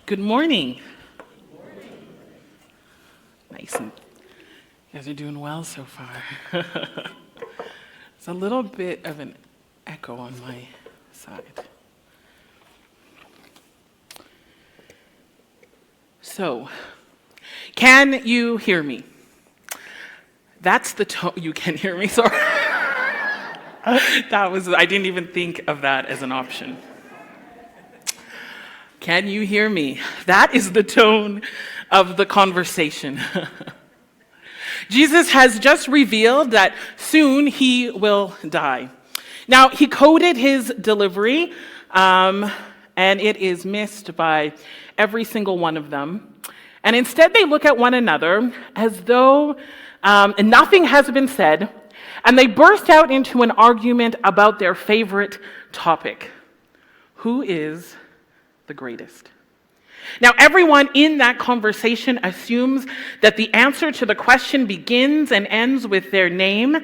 Good morning. Nice. You guys are doing well so far. It's a little bit of an echo on my side. So, can you hear me? That's the tone. You can hear me, sorry. I didn't even think of that as an option. Can you hear me? That is the tone of the conversation. Jesus has just revealed that soon he will die. Now, he coded his delivery, and it is missed by every single one of them. And instead, they look at one another as though nothing has been said, and they burst out into an argument about their favorite topic. Who is the greatest? Now, everyone in that conversation assumes that the answer to the question begins and ends with their name,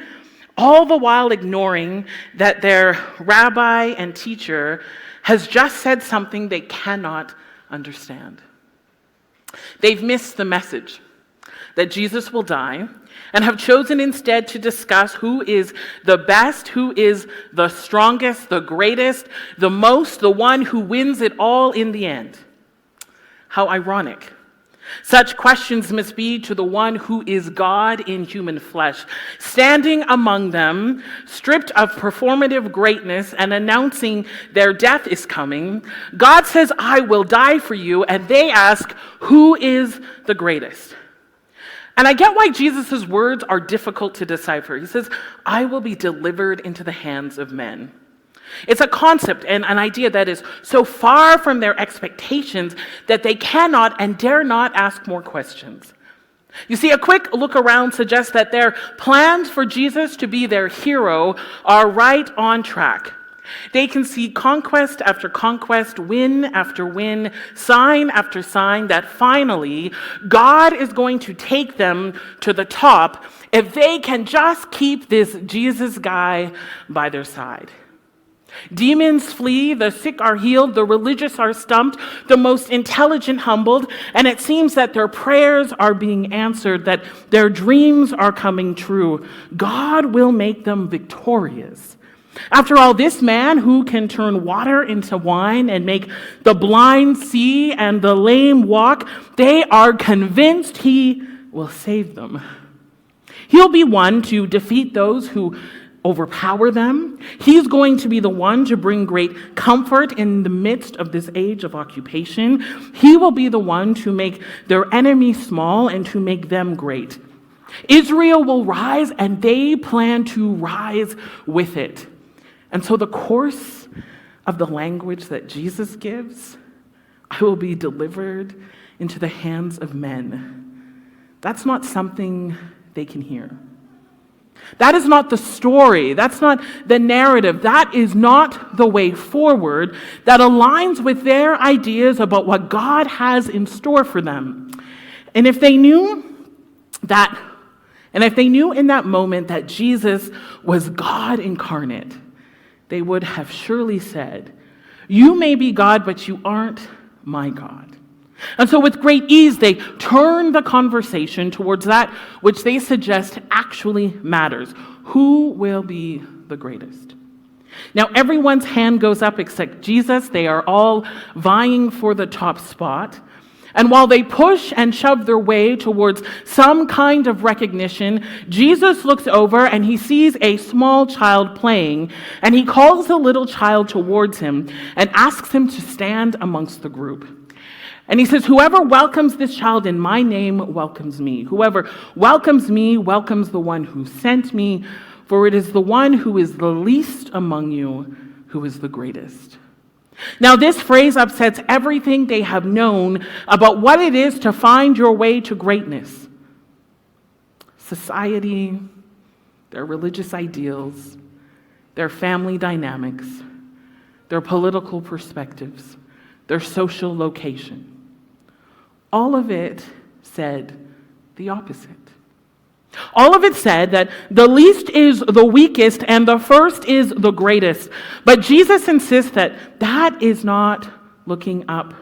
all the while ignoring that their rabbi and teacher has just said something they cannot understand. They've missed the message that Jesus will die and have chosen instead to discuss who is the best, who is the strongest, the greatest, the most, the one who wins it all in the end. How ironic. Such questions must be to the one who is God in human flesh, standing among them, stripped of performative greatness and announcing their death is coming. God says, I will die for you, and they ask, who is the greatest? And I get why Jesus' words are difficult to decipher. He says, I will be delivered into the hands of men. It's a concept and an idea that is so far from their expectations that they cannot and dare not ask more questions. You see, a quick look around suggests that their plans for Jesus to be their hero are right on track. They can see conquest after conquest, win after win, sign after sign, that finally God is going to take them to the top if they can just keep this Jesus guy by their side. Demons flee, the sick are healed, the religious are stumped, the most intelligent humbled, and it seems that their prayers are being answered, that their dreams are coming true. God will make them victorious. After all, this man who can turn water into wine and make the blind see and the lame walk, they are convinced he will save them. He'll be one to defeat those who overpower them. He's going to be the one to bring great comfort in the midst of this age of occupation. He will be the one to make their enemy small and to make them great. Israel will rise, and they plan to rise with it. And so the course of the language that Jesus gives, I will be delivered into the hands of men. That's not something they can hear. That is not the story. That's not the narrative. That is not the way forward that aligns with their ideas about what God has in store for them. And if they knew in that moment that Jesus was God incarnate, they would have surely said, you may be God, but you aren't my God. And so with great ease, they turn the conversation towards that which they suggest actually matters. Who will be the greatest? Now, everyone's hand goes up except Jesus. They are all vying for the top spot. And while they push and shove their way towards some kind of recognition, Jesus looks over and he sees a small child playing, and he calls the little child towards him and asks him to stand amongst the group. And he says, whoever welcomes this child in my name welcomes me. Whoever welcomes me welcomes the one who sent me, for it is the one who is the least among you who is the greatest. Now, this phrase upsets everything they have known about what it is to find your way to greatness. Society, their religious ideals, their family dynamics, their political perspectives, their social location. All of it said the opposite. All of it said that the least is the weakest and the first is the greatest. But Jesus insists that that is not looking up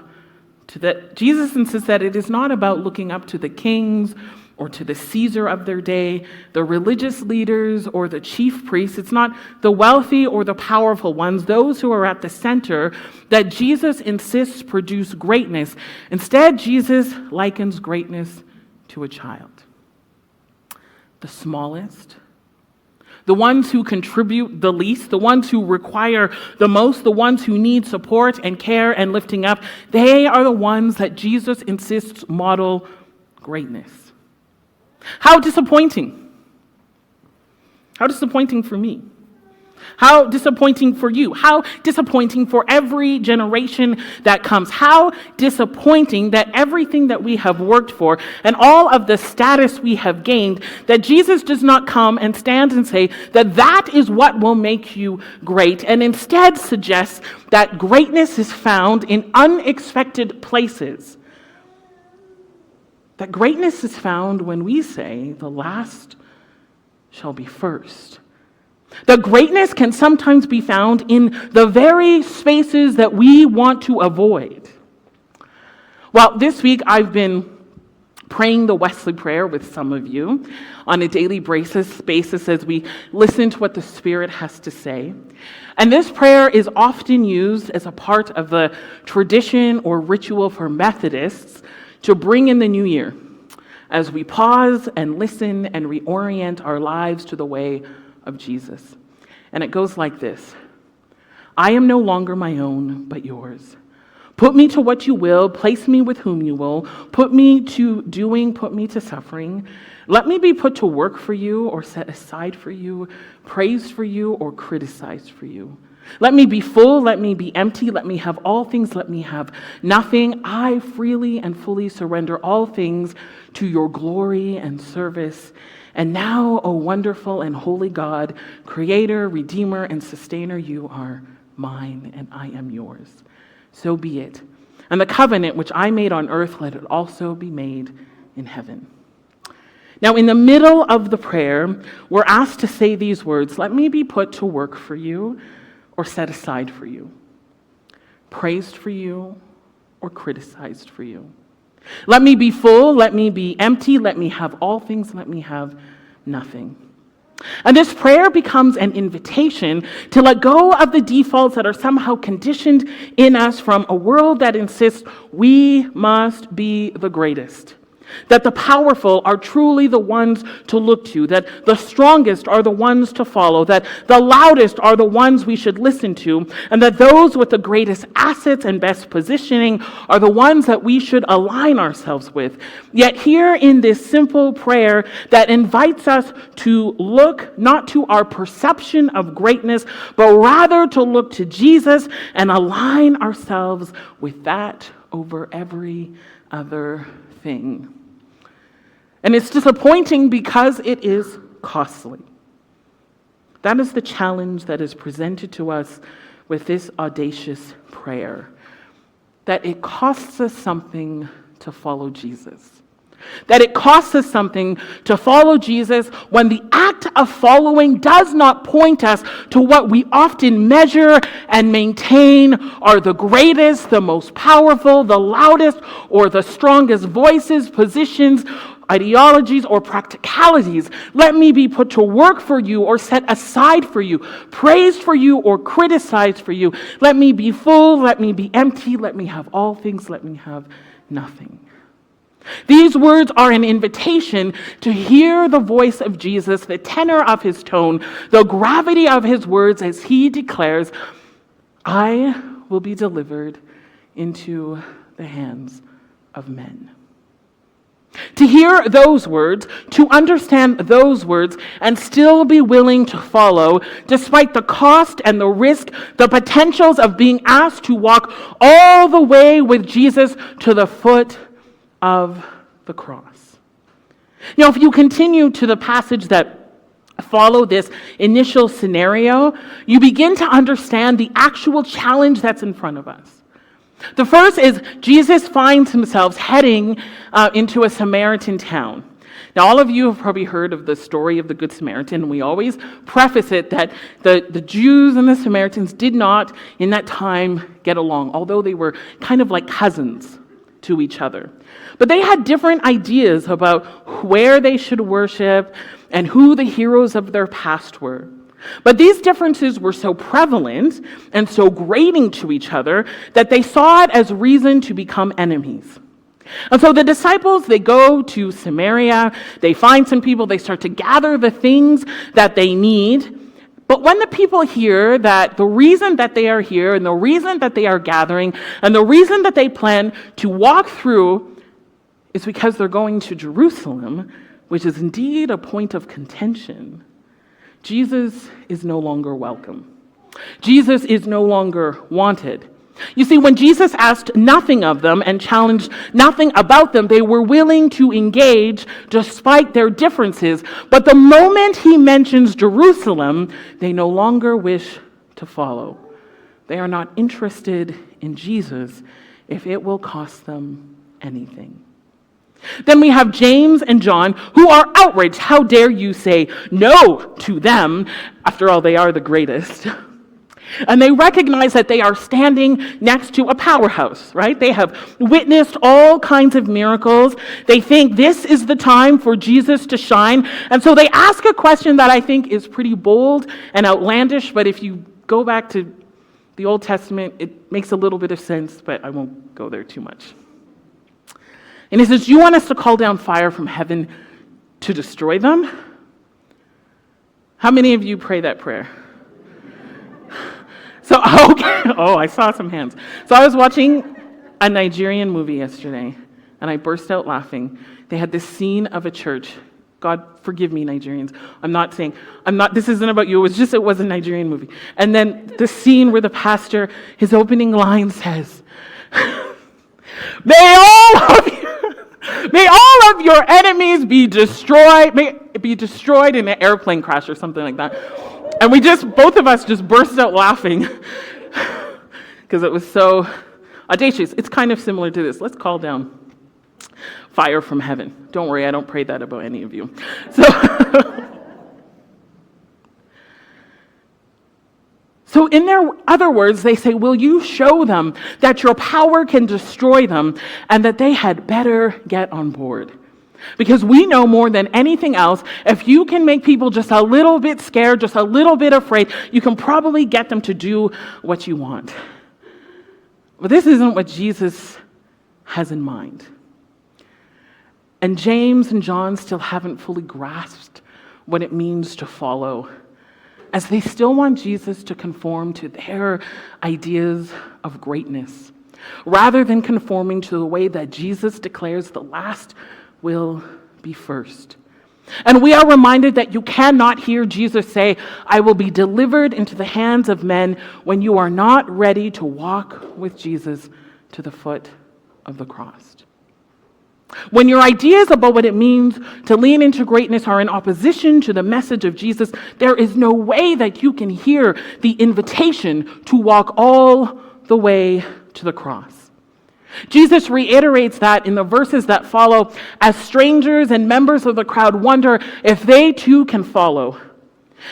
Jesus insists that it is not about looking up to the kings or to the Caesar of their day, the religious leaders or the chief priests. It's not the wealthy or the powerful ones, those who are at the center, that Jesus insists produce greatness. Instead, Jesus likens greatness to a child. The smallest, the ones who contribute the least, the ones who require the most, the ones who need support and care and lifting up, they are the ones that Jesus insists model greatness. How disappointing. How disappointing for me. How disappointing for you. How disappointing for every generation that comes. How disappointing that everything that we have worked for and all of the status we have gained, that Jesus does not come and stand and say that that is what will make you great, and instead suggests that greatness is found in unexpected places. That greatness is found when we say, the last shall be first. That greatness can sometimes be found in the very spaces that we want to avoid. Well, this week I've been praying the Wesley prayer with some of you on a daily basis as we listen to what the Spirit has to say. And this prayer is often used as a part of the tradition or ritual for Methodists to bring in the new year as we pause and listen and reorient our lives to the way of Jesus. And it goes like this: I am no longer my own, but yours. Put me to what you will, place me with whom you will, put me to doing, put me to suffering. Let me be put to work for you or set aside for you, praised for you or criticized for you. Let me be full, let me be empty, let me have all things, let me have nothing. I freely and fully surrender all things to your glory and service. And now, O wonderful and holy God, Creator, Redeemer, and Sustainer, you are mine and I am yours. So be it. And the covenant which I made on earth, let it also be made in heaven. Now, in the middle of the prayer, we're asked to say these words: let me be put to work for you or set aside for you, praised for you or criticized for you. Let me be full, let me be empty, let me have all things, let me have nothing. And this prayer becomes an invitation to let go of the defaults that are somehow conditioned in us from a world that insists we must be the greatest. That the powerful are truly the ones to look to, that the strongest are the ones to follow, that the loudest are the ones we should listen to, and that those with the greatest assets and best positioning are the ones that we should align ourselves with. Yet here in this simple prayer that invites us to look not to our perception of greatness, but rather to look to Jesus and align ourselves with that over every other thing. And it's disappointing because it is costly. That is the challenge that is presented to us with this audacious prayer. That it costs us something to follow Jesus. That it costs us something to follow Jesus when the act of following does not point us to what we often measure and maintain are the greatest, the most powerful, the loudest, or the strongest voices, positions, ideologies, or practicalities. Let me be put to work for you or set aside for you, praised for you or criticized for you. Let me be full, let me be empty, let me have all things, let me have nothing. These words are an invitation to hear the voice of Jesus, the tenor of his tone, the gravity of his words as he declares, I will be delivered into the hands of men. To hear those words, to understand those words, and still be willing to follow, despite the cost and the risk, the potentials of being asked to walk all the way with Jesus to the foot of the cross. You know, if you continue to the passage that follow this initial scenario, you begin to understand the actual challenge that's in front of us. The first is Jesus finds himself heading into a Samaritan town. Now, all of you have probably heard of the story of the Good Samaritan. We always preface it that the Jews and the Samaritans did not, in that time, get along, although they were kind of like cousins. to each other. But they had different ideas about where they should worship and who the heroes of their past were. But these differences were so prevalent and so grating to each other that they saw it as reason to become enemies. And so the disciples, they go to Samaria, they find some people, they start to gather the things that they need. But when the people hear that the reason that they are here and the reason that they are gathering and the reason that they plan to walk through is because they're going to Jerusalem, which is indeed a point of contention, Jesus is no longer welcome. Jesus is no longer wanted. You see, when Jesus asked nothing of them and challenged nothing about them, they were willing to engage despite their differences. But the moment he mentions Jerusalem, they no longer wish to follow. They are not interested in Jesus if it will cost them anything. Then we have James and John, who are outraged. How dare you say no to them? After all, they are the greatest. And they recognize that they are standing next to a powerhouse, right? They have witnessed all kinds of miracles. They think this is the time for Jesus to shine. And so they ask a question that I think is pretty bold and outlandish, but if you go back to the Old Testament, it makes a little bit of sense, but I won't go there too much. And he says, "Do you want us to call down fire from heaven to destroy them?" How many of you pray that prayer? So, okay. Oh, I saw some hands. So I was watching a Nigerian movie yesterday, and I burst out laughing. They had this scene of a church. God, forgive me, Nigerians. This isn't about you. It was a Nigerian movie. And then the scene where the pastor, his opening line says, May all of your enemies be destroyed. May be destroyed in an airplane crash or something like that. And both of us just burst out laughing because it was so audacious. It's kind of similar to this. Let's call down fire from heaven. Don't worry, I don't pray that about any of you. So in their other words, they say, will you show them that your power can destroy them and that they had better get on board? Because we know more than anything else, if you can make people just a little bit scared, just a little bit afraid, you can probably get them to do what you want. But this isn't what Jesus has in mind. And James and John still haven't fully grasped what it means to follow, as they still want Jesus to conform to their ideas of greatness, rather than conforming to the way that Jesus declares the last will be first. And we are reminded that you cannot hear Jesus say, I will be delivered into the hands of men, when you are not ready to walk with Jesus to the foot of the cross. When your ideas about what it means to lean into greatness are in opposition to the message of Jesus, there is no way that you can hear the invitation to walk all the way to the cross. Jesus reiterates that in the verses that follow, as strangers and members of the crowd wonder if they too can follow.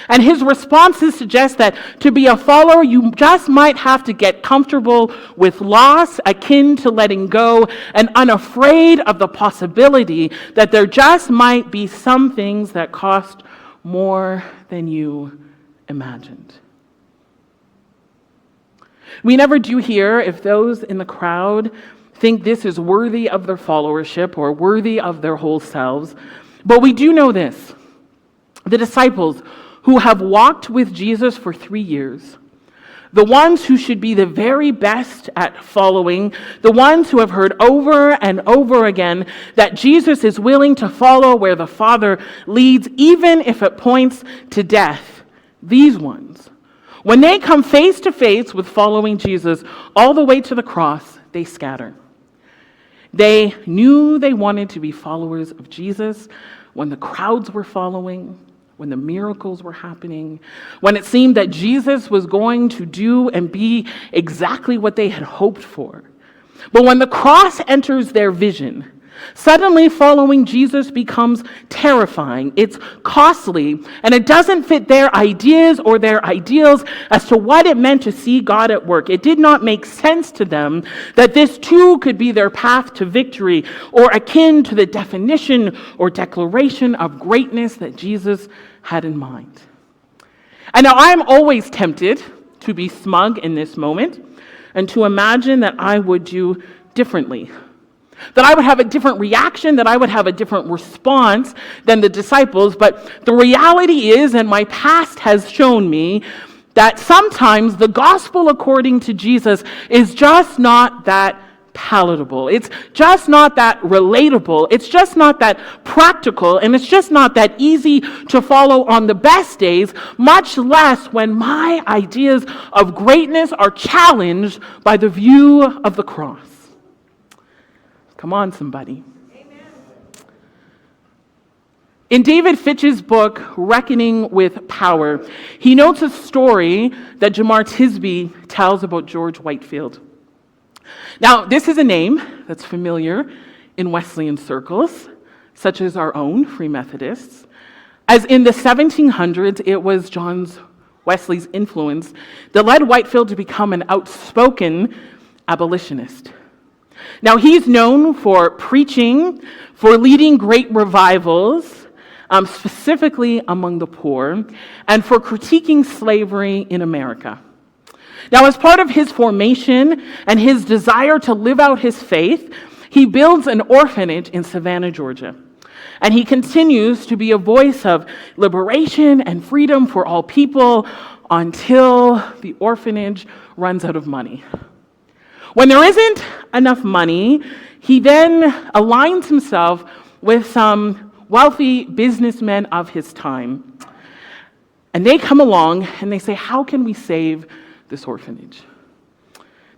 And his responses suggest that to be a follower, you just might have to get comfortable with loss, akin to letting go, and unafraid of the possibility that there just might be some things that cost more than you imagined. We never do hear if those in the crowd think this is worthy of their followership or worthy of their whole selves. But we do know this. The disciples who have walked with Jesus for 3 years, the ones who should be the very best at following, the ones who have heard over and over again that Jesus is willing to follow where the Father leads, even if it points to death, these ones, when they come face to face with following Jesus all the way to the cross, they scatter. They knew they wanted to be followers of Jesus when the crowds were following, when the miracles were happening, when it seemed that Jesus was going to do and be exactly what they had hoped for. But when the cross enters their vision, Suddenly, following Jesus becomes terrifying. It's costly, and it doesn't fit their ideas or their ideals as to what it meant to see God at work. It did not make sense to them that this too could be their path to victory or akin to the definition or declaration of greatness that Jesus had in mind. And now I'm always tempted to be smug in this moment and to imagine that I would do differently. That I would have a different reaction, that I would have a different response than the disciples. But the reality is, and my past has shown me, that sometimes the gospel according to Jesus is just not that palatable. It's just not that relatable. It's just not that practical. And it's just not that easy to follow on the best days, much less when my ideas of greatness are challenged by the view of the cross. Come on, somebody. Amen. In David Fitch's book, Reckoning with Power, he notes a story that Jamar Tisby tells about George Whitefield. Now, this is a name that's familiar in Wesleyan circles, such as our own Free Methodists, as in the 1700s, it was John Wesley's influence that led Whitefield to become an outspoken abolitionist. Now, he's known for preaching, for leading great revivals, specifically among the poor, and for critiquing slavery in America. Now, as part of his formation and his desire to live out his faith, he builds an orphanage in Savannah, Georgia. And he continues to be a voice of liberation and freedom for all people until the orphanage runs out of money. When there isn't enough money, he then aligns himself with some wealthy businessmen of his time. And they come along and they say, how can we save this orphanage?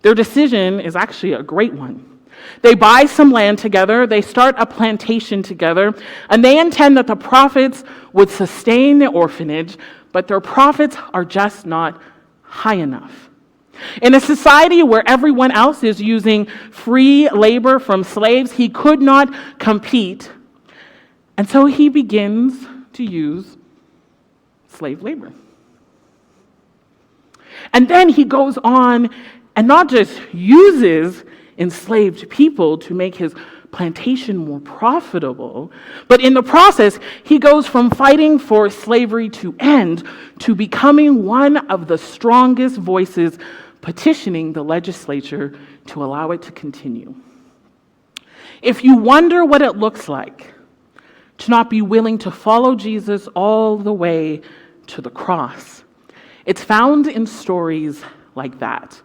Their decision is actually a great one. They buy some land together, they start a plantation together, and they intend that the profits would sustain the orphanage, but their profits are just not high enough. In a society where everyone else is using free labor from slaves, he could not compete. And so he begins to use slave labor. And then he goes on and not just uses enslaved people to make his plantation more profitable, but in the process, he goes from fighting for slavery to end to becoming one of the strongest voices petitioning the legislature to allow it to continue. If you wonder what it looks like to not be willing to follow Jesus all the way to the cross, it's found in stories like that,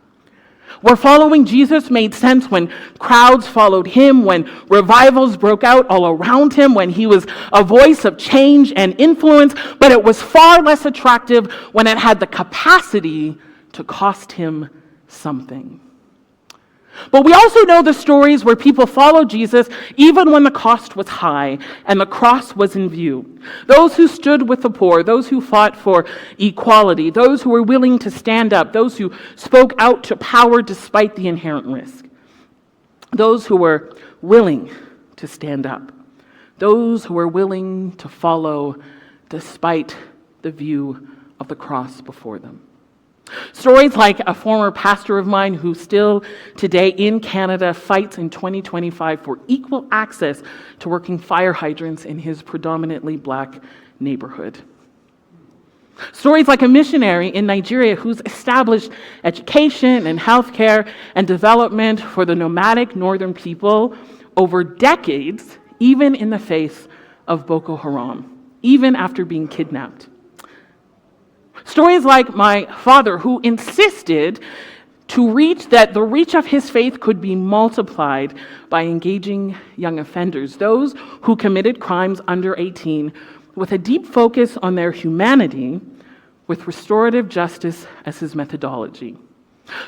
where following Jesus made sense when crowds followed him, when revivals broke out all around him, when he was a voice of change and influence, but it was far less attractive when it had the capacity to cost him something. But we also know the stories where people followed Jesus even when the cost was high and the cross was in view. Those who stood with the poor, those who fought for equality, those who were willing to stand up, those who spoke out to power despite the inherent risk. Those who were willing to stand up. Those who were willing to follow despite the view of the cross before them. Stories like a former pastor of mine who still today in Canada fights in 2025 for equal access to working fire hydrants in his predominantly black neighborhood. Stories like a missionary in Nigeria who's established education and healthcare and development for the nomadic northern people over decades, even in the face of Boko Haram, even after being kidnapped. Stories like my father, who insisted that the reach of his faith could be multiplied by engaging young offenders, those who committed crimes under 18, with a deep focus on their humanity, with restorative justice as his methodology.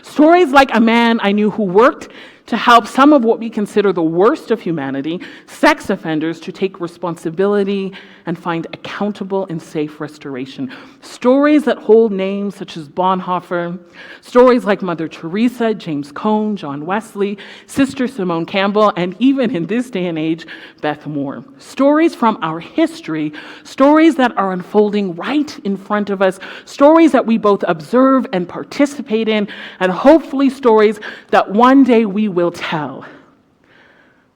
Stories like a man I knew who worked to help some of what we consider the worst of humanity, sex offenders, to take responsibility and find accountable and safe restoration. Stories that hold names such as Bonhoeffer, stories like Mother Teresa, James Cone, John Wesley, Sister Simone Campbell, and even in this day and age, Beth Moore. Stories from our history, stories that are unfolding right in front of us, stories that we both observe and participate in, and hopefully stories that one day we will tell.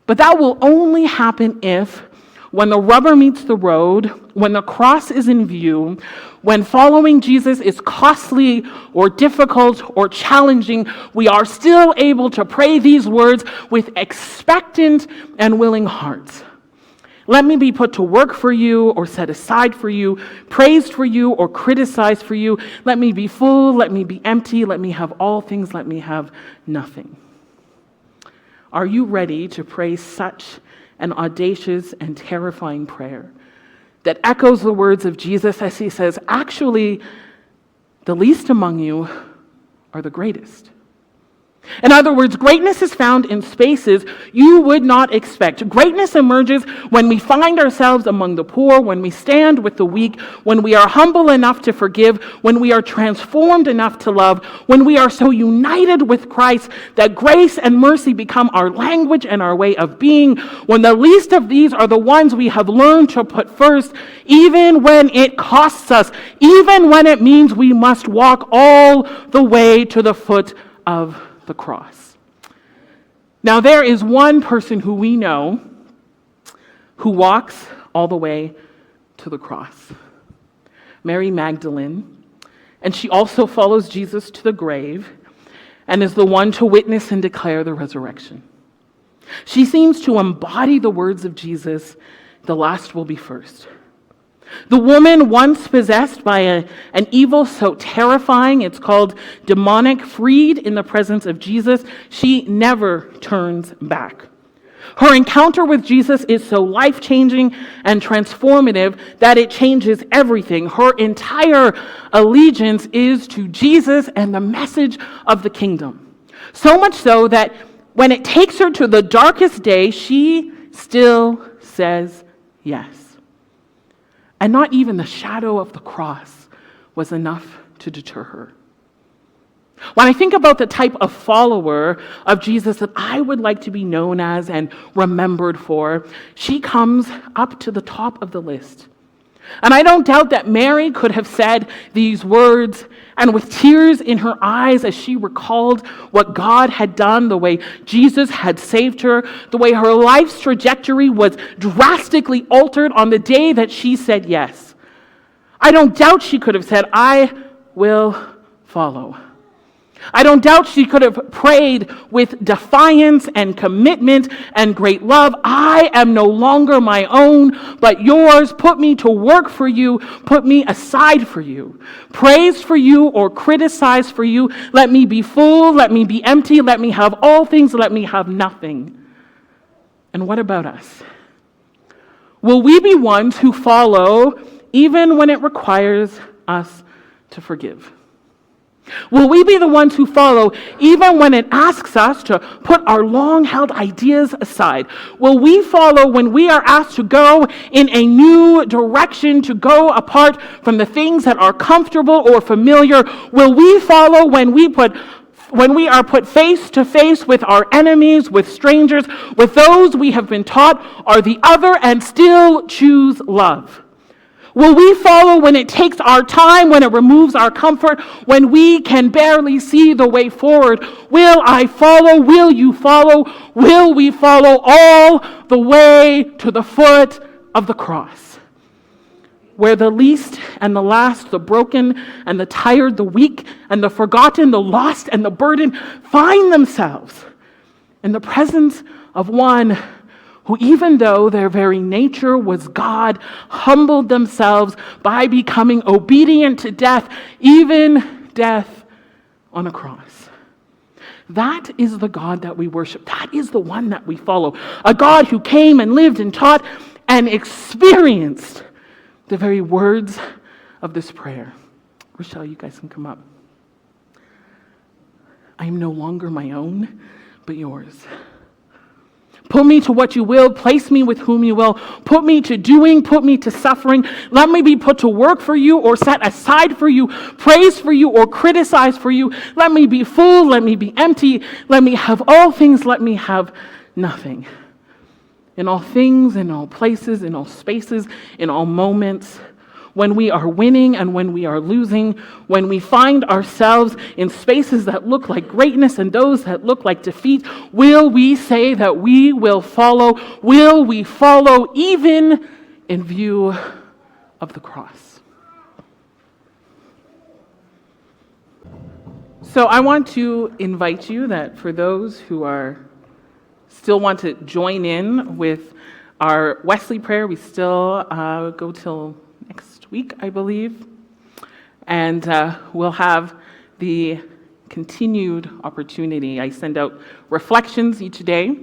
But that will only happen if, when the rubber meets the road, when the cross is in view, when following Jesus is costly or difficult or challenging, we are still able to pray these words with expectant and willing hearts. Let me be put to work for you or set aside for you, praised for you or criticized for you. Let me be full, let me be empty, let me have all things, let me have nothing. Are you ready to pray such an audacious and terrifying prayer that echoes the words of Jesus as he says, actually, the least among you are the greatest? In other words, greatness is found in spaces you would not expect. Greatness emerges when we find ourselves among the poor, when we stand with the weak, when we are humble enough to forgive, when we are transformed enough to love, when we are so united with Christ that grace and mercy become our language and our way of being, when the least of these are the ones we have learned to put first, even when it costs us, even when it means we must walk all the way to the foot of the cross. Now, there is one person who we know who walks all the way to the cross, Mary Magdalene, and she also follows Jesus to the grave and is the one to witness and declare the resurrection. She seems to embody the words of Jesus, "The last will be first." The woman once possessed by an evil so terrifying, it's called demonic, freed in the presence of Jesus, she never turns back. Her encounter with Jesus is so life-changing and transformative that it changes everything. Her entire allegiance is to Jesus and the message of the kingdom. So much so that when it takes her to the darkest day, she still says yes. And not even the shadow of the cross was enough to deter her. When I think about the type of follower of Jesus that I would like to be known as and remembered for, she comes up to the top of the list. And I don't doubt that Mary could have said these words, and with tears in her eyes as she recalled what God had done, the way Jesus had saved her, the way her life's trajectory was drastically altered on the day that she said yes. I don't doubt she could have said, "I will follow." I don't doubt she could have prayed with defiance and commitment and great love. "I am no longer my own, but yours. Put me to work for you. Put me aside for you. Praise for you or criticize for you. Let me be full. Let me be empty. Let me have all things. Let me have nothing." And what about us? Will we be ones who follow even when it requires us to forgive? Will we be the ones who follow even when it asks us to put our long-held ideas aside? Will we follow when we are asked to go in a new direction, to go apart from the things that are comfortable or familiar? Will we follow when we are put face to face with our enemies, with strangers, with those we have been taught are the other, and still choose love? Will we follow when it takes our time, when it removes our comfort, when we can barely see the way forward? Will I follow? Will you follow? Will we follow all the way to the foot of the cross, where the least and the last, the broken and the tired, the weak and the forgotten, the lost and the burdened find themselves in the presence of one who, even though their very nature was God, humbled themselves by becoming obedient to death, even death on a cross. That is the God that we worship. That is the one that we follow. A God who came and lived and taught and experienced the very words of this prayer. Rochelle, you guys can come up. I am no longer my own, but yours. Put me to what you will, place me with whom you will, put me to doing, put me to suffering. Let me be put to work for you or set aside for you, praise for you or criticize for you. Let me be full, let me be empty, let me have all things, let me have nothing. In all things, in all places, in all spaces, in all moments, when we are winning and when we are losing, when we find ourselves in spaces that look like greatness and those that look like defeat, will we say that we will follow? Will we follow even in view of the cross? So I want to invite you that for those who still want to join in with our Wesley prayer, we still go till next week, I believe. And we'll have the continued opportunity. I send out reflections each day.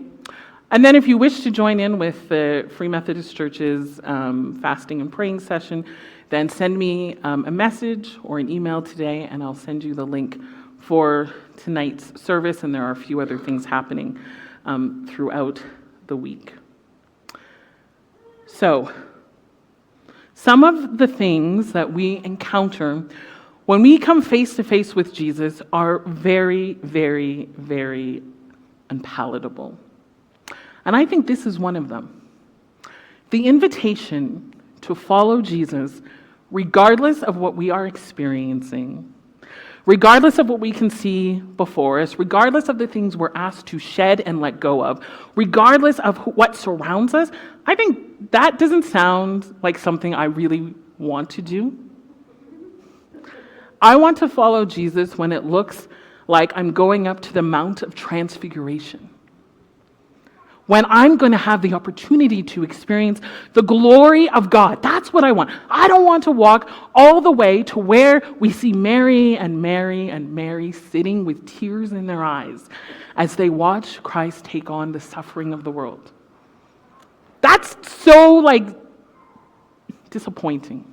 And then if you wish to join in with the Free Methodist Church's fasting and praying session, then send me a message or an email today, and I'll send you the link for tonight's service. And there are a few other things happening throughout the week. So, some of the things that we encounter when we come face to face with Jesus are very, very, very unpalatable. And I think this is one of them. The invitation to follow Jesus, regardless of what we are experiencing, regardless of what we can see before us, regardless of the things we're asked to shed and let go of, regardless of what surrounds us, I think that doesn't sound like something I really want to do. I want to follow Jesus when it looks like I'm going up to the Mount of Transfiguration, when I'm going to have the opportunity to experience the glory of God. That's what I want. I don't want to walk all the way to where we see Mary and Mary and Mary sitting with tears in their eyes as they watch Christ take on the suffering of the world. That's so, disappointing.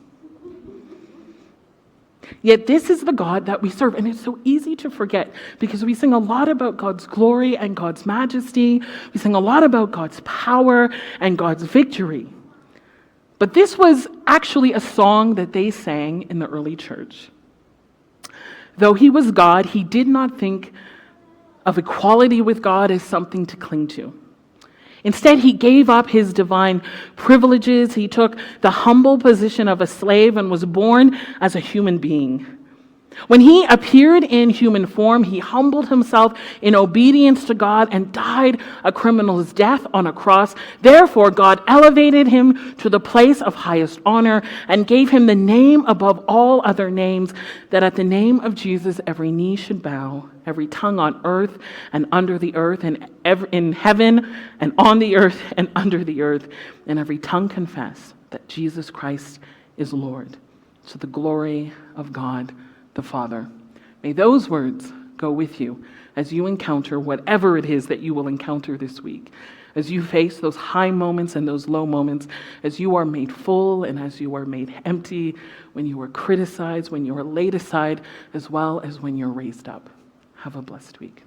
Yet this is the God that we serve, and it's so easy to forget because we sing a lot about God's glory and God's majesty. We sing a lot about God's power and God's victory. But this was actually a song that they sang in the early church. Though he was God, he did not think of equality with God as something to cling to. Instead, he gave up his divine privileges. He took the humble position of a slave and was born as a human being. When he appeared in human form, he humbled himself in obedience to God and died a criminal's death on a cross. Therefore, God elevated him to the place of highest honor and gave him the name above all other names, that at the name of Jesus every knee should bow, every tongue on earth and under the earth, and in heaven and on the earth and under the earth, and every tongue confess that Jesus Christ is Lord, to the glory of God the Father. May those words go with you as you encounter whatever it is that you will encounter this week, as you face those high moments and those low moments, as you are made full and as you are made empty, when you are criticized, when you are laid aside, as well as when you're raised up. Have a blessed week.